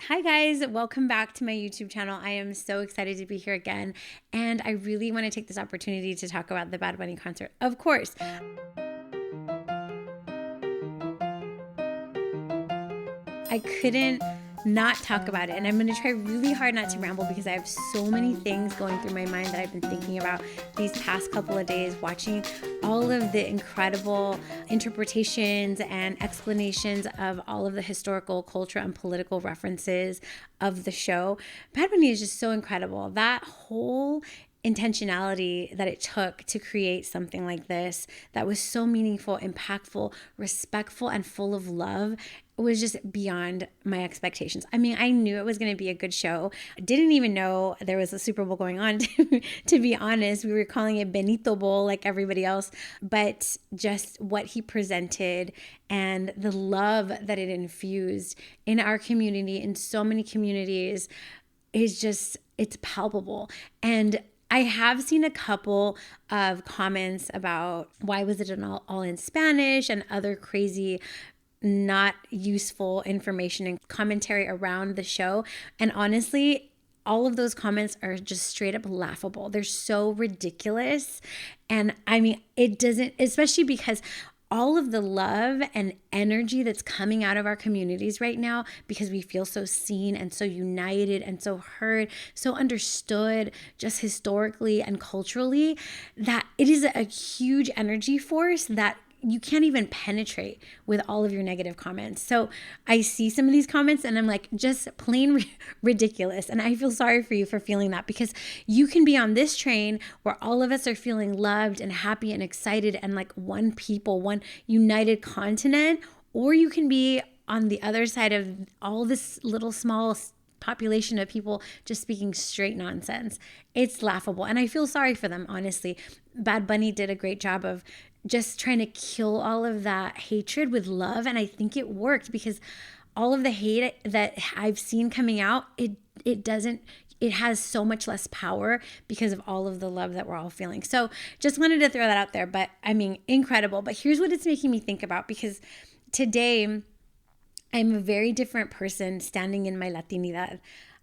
Hi guys, welcome back to my YouTube channel. I am so excited to be here again, and I really want to take this opportunity to talk about the Bad Bunny concert. Of course, I couldn't not talk about it, and I'm going to try really hard not to ramble because I have so many things going through my mind that I've been thinking about these past couple of days, watching all of the incredible interpretations and explanations of all of the historical, cultural, and political references of the show. Bad Bunny is just so incredible. That whole intentionality that it took to create something like this that was so meaningful, impactful, respectful, and full of love was just beyond my expectations. I mean, I knew it was going to be a good show. I didn't even know there was a Super Bowl going on, to be honest. We were calling it Benito Bowl like everybody else, but just what he presented and the love that it infused in our community, in so many communities, is just, it's palpable. And I have seen a couple of comments about why was it all in Spanish and other crazy not useful information and commentary around the show. And honestly, all of those comments are just straight up laughable. They're so ridiculous. And I mean, it doesn't, especially because all of the love and energy that's coming out of our communities right now, because we feel so seen and so united and so heard, so understood, just historically and culturally, that it is a huge energy force that you can't even penetrate with all of your negative comments. So I see some of these comments and I'm like, just plain ridiculous. And I feel sorry for you for feeling that, because you can be on this train where all of us are feeling loved and happy and excited and like one people, one united continent, or you can be on the other side of all this little small population of people just speaking straight nonsense. It's laughable. And I feel sorry for them, honestly. Bad Bunny did a great job of just trying to kill all of that hatred with love. And I think it worked, because all of the hate that I've seen coming out, it has so much less power because of all of the love that we're all feeling. So just wanted to throw that out there. But I mean, incredible. But here's what it's making me think about, because today I'm a very different person standing in my Latinidad.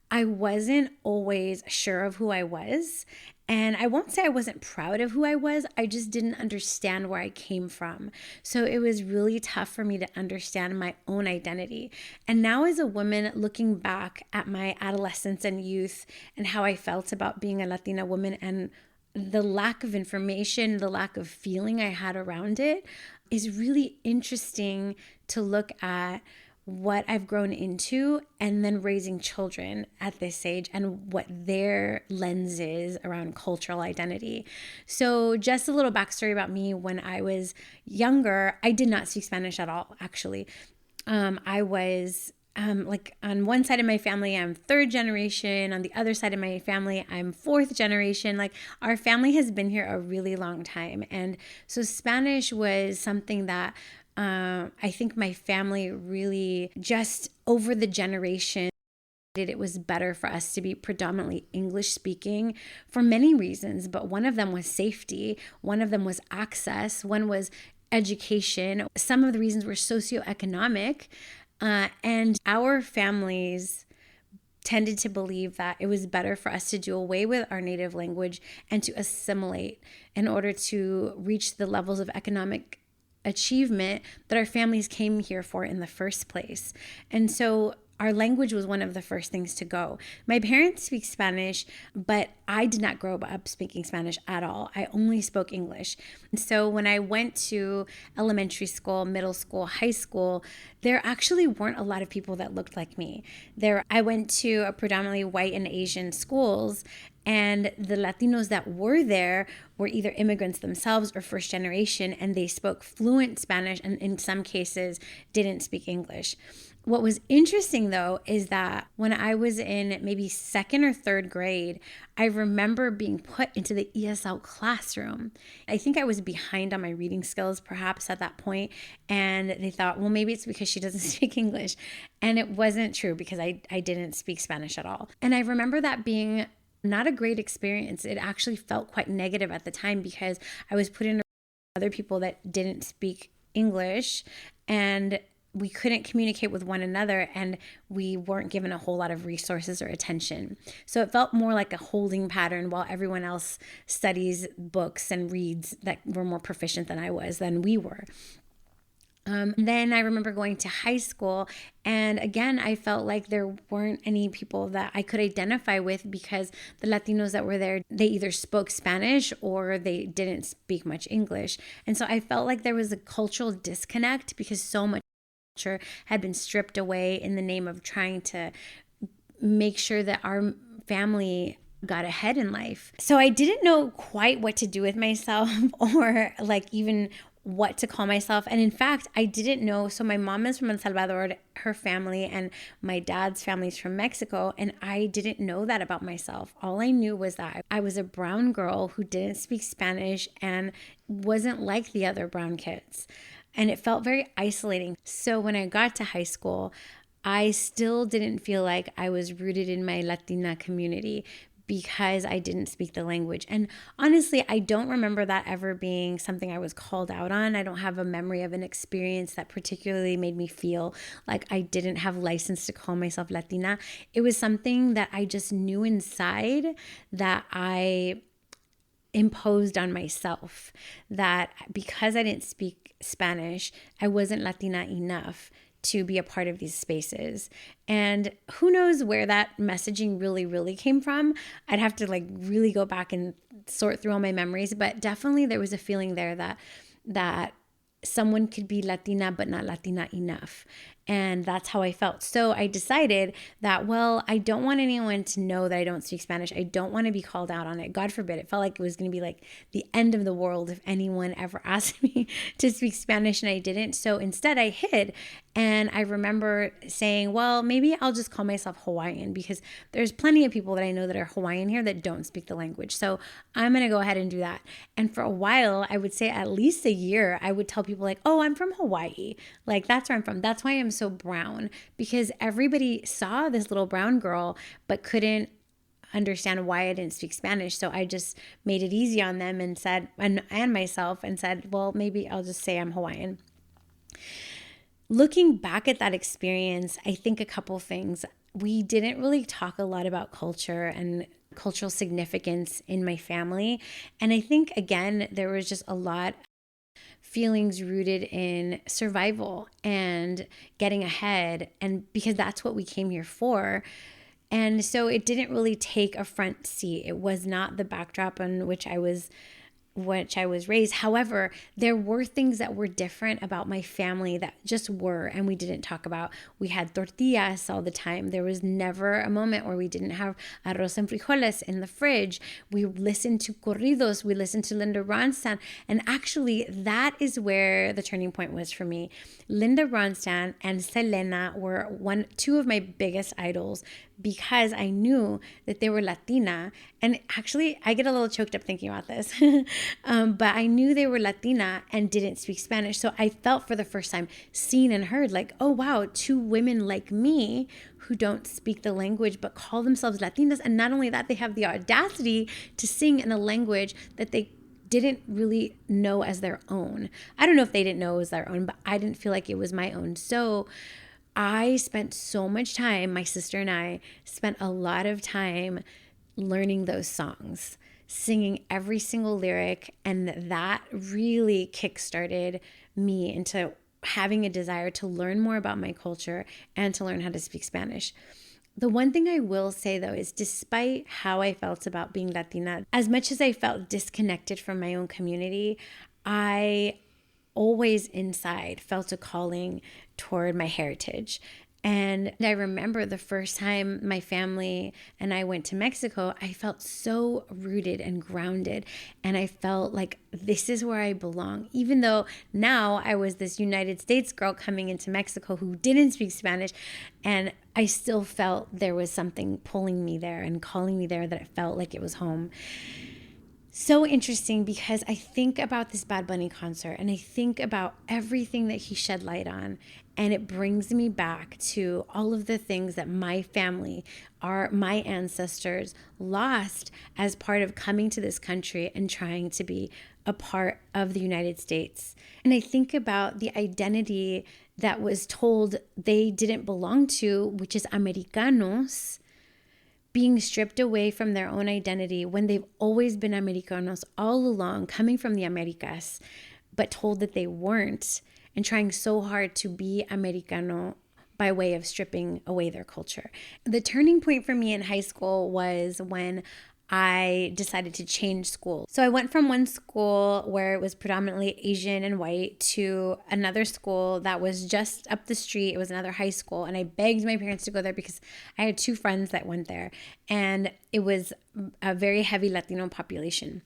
I wasn't always sure of who I was. And I won't say I wasn't proud of who I was. I just didn't understand where I came from. So it was really tough for me to understand my own identity. And now, as a woman looking back at my adolescence and youth and how I felt about being a Latina woman and the lack of information, the lack of feeling I had around it, is really interesting to look at what I've grown into, and then raising children at this age and what their lens is around cultural identity. So just a little backstory about me. When I was younger, I did not speak Spanish at all, actually. I was like, on one side of my family, I'm third generation. On the other side of my family, I'm fourth generation. Like, our family has been here a really long time. And so Spanish was something that I think my family really, just over the generation, it was better for us to be predominantly English speaking for many reasons. But one of them was safety. One of them was access. One was education. Some of the reasons were socioeconomic. And our families tended to believe that it was better for us to do away with our native language and to assimilate in order to reach the levels of economic achievement that our families came here for in the first place. And so our language was one of the first things to go. My parents speak Spanish, but I did not grow up speaking Spanish at all. I only spoke English. And so when I went to elementary school, middle school, high school, there actually weren't a lot of people that looked like me. I went to a predominantly white and Asian schools, and the Latinos that were there were either immigrants themselves or first generation, and they spoke fluent Spanish and in some cases didn't speak English. What was interesting, though, is that when I was in maybe second or third grade, I remember being put into the ESL classroom. I think I was behind on my reading skills perhaps at that point, and they thought, well, maybe it's because she doesn't speak English. And it wasn't true, because I didn't speak Spanish at all. And I remember that being not a great experience. It actually felt quite negative at the time, because I was put in other people that didn't speak English, and we couldn't communicate with one another, and we weren't given a whole lot of resources or attention. So it felt more like a holding pattern while everyone else studies books and reads that were more proficient than we were. Then I remember going to high school, and again, I felt like there weren't any people that I could identify with, because the Latinos that were there, they either spoke Spanish or they didn't speak much English. And so I felt like there was a cultural disconnect, because so much culture had been stripped away in the name of trying to make sure that our family got ahead in life. So I didn't know quite what to do with myself, or like even what to call myself. And in fact, I didn't know. So my mom is from El Salvador, her family, and my dad's family is from Mexico. And I didn't know that about myself. All I knew was that I was a brown girl who didn't speak Spanish and wasn't like the other brown kids. And it felt very isolating. So when I got to high school, I still didn't feel like I was rooted in my Latina community, because I didn't speak the language. And honestly, I don't remember that ever being something I was called out on. I don't have a memory of an experience that particularly made me feel like I didn't have license to call myself Latina. It was something that I just knew inside that I imposed on myself, that because I didn't speak Spanish, I wasn't Latina enough to be a part of these spaces. And who knows where that messaging really came from. I'd have to like really go back and sort through all my memories, but definitely there was a feeling there that someone could be Latina but not Latina enough. And that's how I felt. So I decided that, well, I don't want anyone to know that I don't speak Spanish. I don't want to be called out on it. God forbid. It felt like it was going to be like the end of the world if anyone ever asked me to speak Spanish and I didn't. So instead I hid. And I remember saying, well, maybe I'll just call myself Hawaiian, because there's plenty of people that I know that are Hawaiian here that don't speak the language. So I'm going to go ahead and do that. And for a while, I would say at least a year, I would tell people like, oh, I'm from Hawaii. Like, that's where I'm from. That's why I'm so brown, because everybody saw this little brown girl but couldn't understand why I didn't speak Spanish. So I just made it easy on them and said, and myself, and said, well, maybe I'll just say I'm Hawaiian. Looking back at that experience, I think a couple things. We didn't really talk a lot about culture and cultural significance in my family. And I think, again, there was just a lot feelings rooted in survival and getting ahead, and because that's what we came here for. And so it didn't really take a front seat. It was not the backdrop on which I was raised. However, there were things that were different about my family that just were, and we didn't talk about. We had tortillas all the time. There was never a moment where we didn't have arroz and frijoles in the fridge. We listened to corridos. We listened to Linda Ronstadt. And actually, that is where the turning point was for me. Linda Ronstadt and Selena were two of my biggest idols, because I knew that they were Latina. And actually, I get a little choked up thinking about this. But I knew they were Latina and didn't speak Spanish. So I felt for the first time seen and heard, like, oh, wow, two women like me who don't speak the language but call themselves Latinas. And not only that, they have the audacity to sing in a language that they didn't really know as their own. I don't know if they didn't know it was their own, but I didn't feel like it was my own. So I spent so much time, my sister and I spent a lot of time learning those songs, singing every single lyric, and that really kickstarted me into having a desire to learn more about my culture and to learn how to speak Spanish. The one thing I will say, though, is despite how I felt about being Latina, as much as I felt disconnected from my own community, I always inside felt a calling toward my heritage. And I remember the first time my family and I went to Mexico, I felt so rooted and grounded. And I felt like this is where I belong. Even though now I was this United States girl coming into Mexico who didn't speak Spanish. And I still felt there was something pulling me there and calling me there, that it felt like it was home. So interesting, because I think about this Bad Bunny concert and I think about everything that he shed light on, and it brings me back to all of the things that my family, my ancestors lost as part of coming to this country and trying to be a part of the United States. And I think about the identity that was told they didn't belong to, which is Americanos, being stripped away from their own identity when they've always been Americanos all along, coming from the Americas, but told that they weren't, and trying so hard to be Americano by way of stripping away their culture. The turning point for me in high school was when I decided to change school. So I went from one school where it was predominantly Asian and white to another school that was just up the street. It was another high school. And I begged my parents to go there because I had 2 friends that went there. And it was a very heavy Latino population.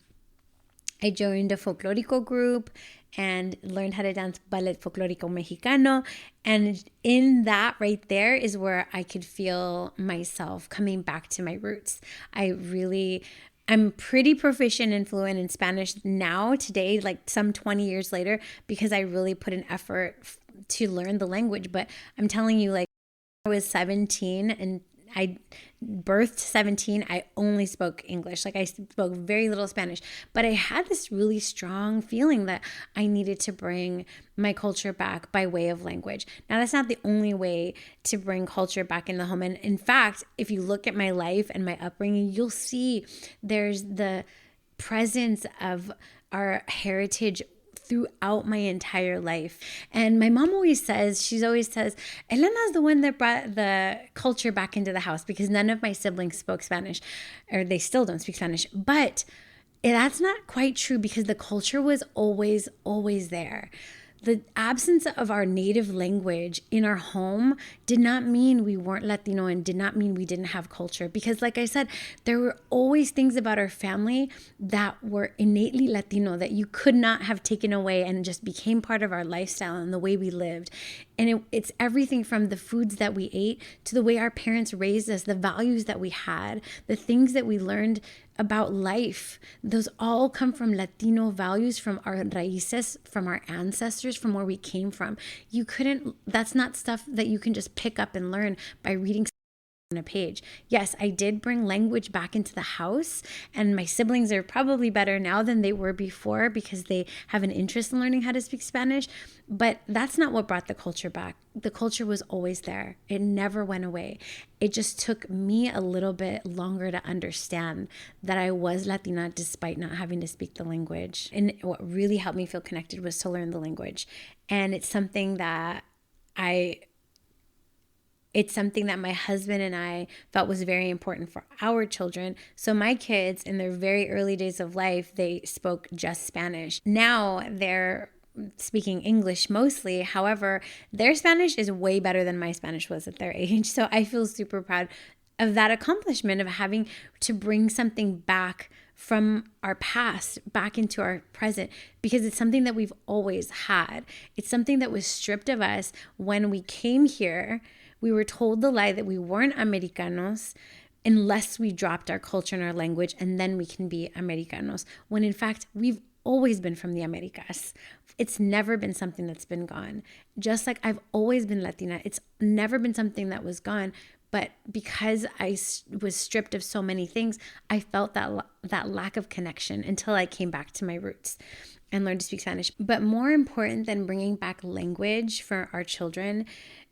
I joined a folklorico group and learned how to dance ballet folklorico mexicano. And in that right there is where I could feel myself coming back to my roots. I'm pretty proficient and fluent in Spanish now, today, like some 20 years later, because I really put an effort to learn the language. But I'm telling you, like, I was 17 and I birthed 17, I only spoke English. Like, I spoke very little Spanish, but I had this really strong feeling that I needed to bring my culture back by way of language. Now, that's not the only way to bring culture back in the home. And in fact, if you look at my life and my upbringing, you'll see there's the presence of our heritage throughout my entire life. And my mom always says, Elena's the one that brought the culture back into the house, because none of my siblings spoke Spanish, or they still don't speak Spanish. But that's not quite true, because the culture was always, always there. The absence of our native language in our home did not mean we weren't Latino, and did not mean we didn't have culture. Because like I said, there were always things about our family that were innately Latino that you could not have taken away, and just became part of our lifestyle and the way we lived. And it's everything from the foods that we ate to the way our parents raised us, the values that we had, the things that we learned about life. Those all come from Latino values, from our raíces, from our ancestors, from where we came from. That's not stuff that you can just pick up and learn by reading on a page. Yes, I did bring language back into the house, and my siblings are probably better now than they were before, because they have an interest in learning how to speak Spanish, but that's not what brought the culture back. The culture was always there. It never went away. It just took me a little bit longer to understand that I was Latina despite not having to speak the language. And what really helped me feel connected was to learn the language. And it's something that my husband and I felt was very important for our children. So my kids, in their very early days of life, they spoke just Spanish. Now they're speaking English mostly. However, their Spanish is way better than my Spanish was at their age. So I feel super proud of that accomplishment, of having to bring something back from our past back into our present, because it's something that we've always had. It's something that was stripped of us when we came here. We were told the lie that we weren't Americanos unless we dropped our culture and our language, and then we can be Americanos, when in fact we've always been from the Americas. It's never been something that's been gone. Just like I've always been Latina, it's never been something that was gone. But because I was stripped of so many things, I felt that lack of connection until I came back to my roots and learned to speak Spanish. But more important than bringing back language for our children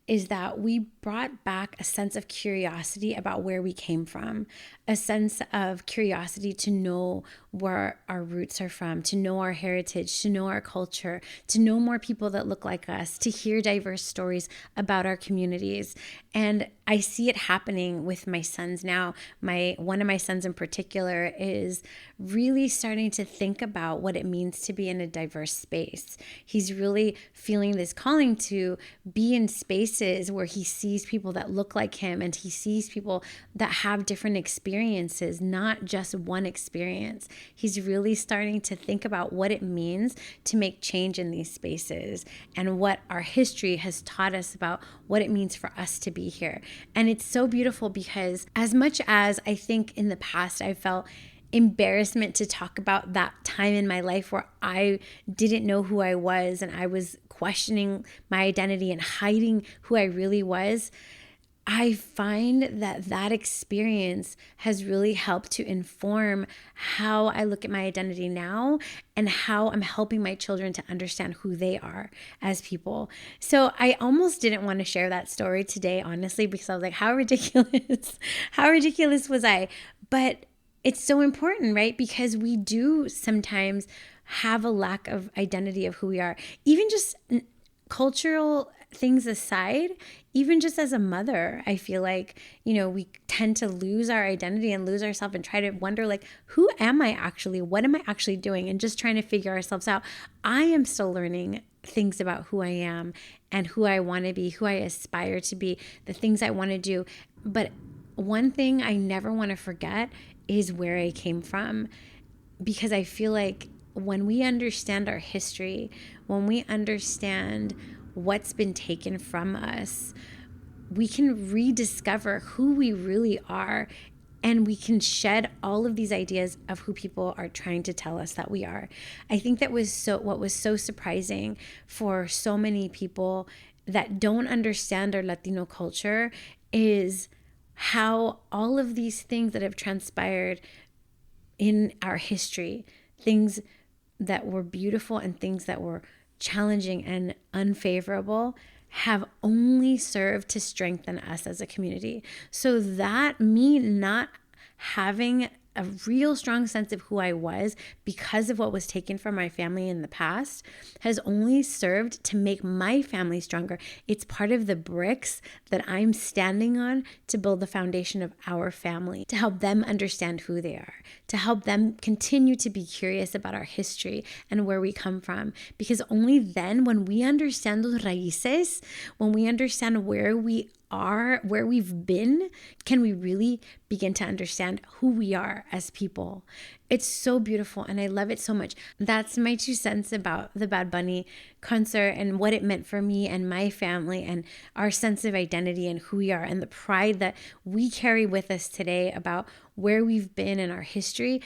is that we brought back a sense of curiosity about where we came from, a sense of curiosity to know where our roots are from, to know our heritage, to know our culture, to know more people that look like us, to hear diverse stories about our communities. And I see it happening with my sons now. One of my sons in particular is really starting to think about what it means to be in a diverse space. He's really feeling this calling to be in spaces where he sees people that look like him, and he sees people that have different experiences, not just one experience. He's really starting to think about what it means to make change in these spaces, and what our history has taught us about what it means for us to be here. And it's so beautiful, because as much as I think in the past I felt embarrassment to talk about that time in my life where I didn't know who I was, and I was questioning my identity and hiding who I really was, I find that that experience has really helped to inform how I look at my identity now and how I'm helping my children to understand who they are as people. So I almost didn't want to share that story today, honestly, because I was like, how ridiculous, how ridiculous was I? But it's so important, right? Because we do sometimes have a lack of identity of who we are, even just cultural things aside. Even just as a mother, I feel like, we tend to lose our identity and lose ourselves and try to wonder, like, who am I actually? What am I actually doing? And just trying to figure ourselves out. I am still learning things about who I am and who I want to be, who I aspire to be, the things I want to do. But one thing I never want to forget is where I came from, because I feel like when we understand our history, when we understand what's been taken from us, we can rediscover who we really are, and we can shed all of these ideas of who people are trying to tell us that we are. I think that was what was so surprising for so many people that don't understand our Latino culture is how all of these things that have transpired in our history, things that were beautiful and things that were challenging and unfavorable, have only served to strengthen us as a community. So that me not having a real strong sense of who I was because of what was taken from my family in the past has only served to make my family stronger. It's part of the bricks that I'm standing on to build the foundation of our family, to help them understand who they are, to help them continue to be curious about our history and where we come from. Because only then, when we understand those raíces, when we understand where we are, where we've been, can we really begin to understand who we are as people. It's so beautiful and I love it so much. That's my 2 cents about the Bad Bunny concert and what it meant for me and my family and our sense of identity and who we are and the pride that we carry with us today about where we've been in our history.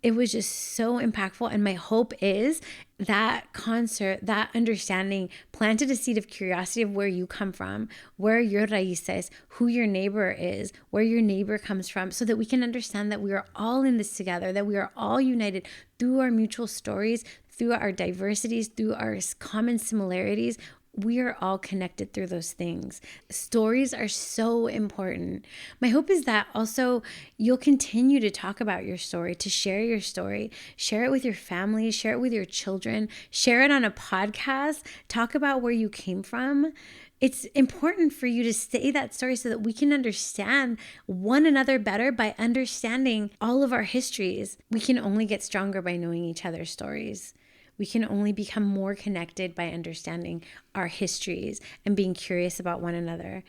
It was just so impactful. And my hope is that concert, that understanding planted a seed of curiosity of where you come from, where your raíces, who your neighbor is, where your neighbor comes from, so that we can understand that we are all in this together, that we are all united through our mutual stories, through our diversities, through our common similarities. We are all connected through those things. Stories are so important. My hope is that also you'll continue to talk about your story, to share your story, share it with your family, share it with your children, share it on a podcast, talk about where you came from. It's important for you to say that story so that we can understand one another better by understanding all of our histories. We can only get stronger by knowing each other's stories. We can only become more connected by understanding our histories and being curious about one another.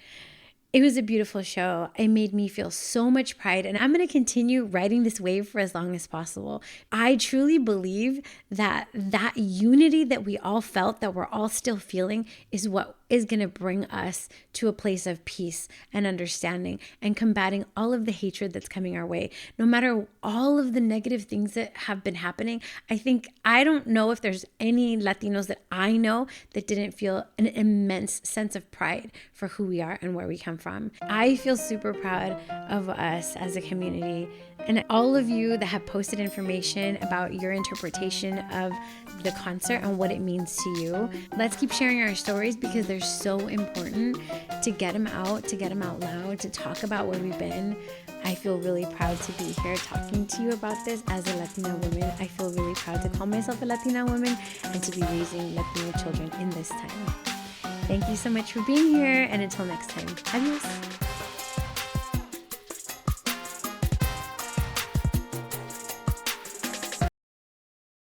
It was a beautiful show. It made me feel so much pride, and I'm going to continue riding this wave for as long as possible. I truly believe that unity that we all felt, that we're all still feeling, is what is going to bring us to a place of peace and understanding and combating all of the hatred that's coming our way. No matter all of the negative things that have been happening, I don't know if there's any Latinos that I know that didn't feel an immense sense of pride for who we are and where we come from. I feel super proud of us as a community, and all of you that have posted information about your interpretation of the concert and what it means to you. Let's keep sharing our stories because they're so important to get them out loud, to talk about where we've been. I feel really proud to be here talking to you about this as a Latina woman. I feel really proud to call myself a Latina woman and to be raising Latino children in this time. Thank you so much for being here, and until next time, adios.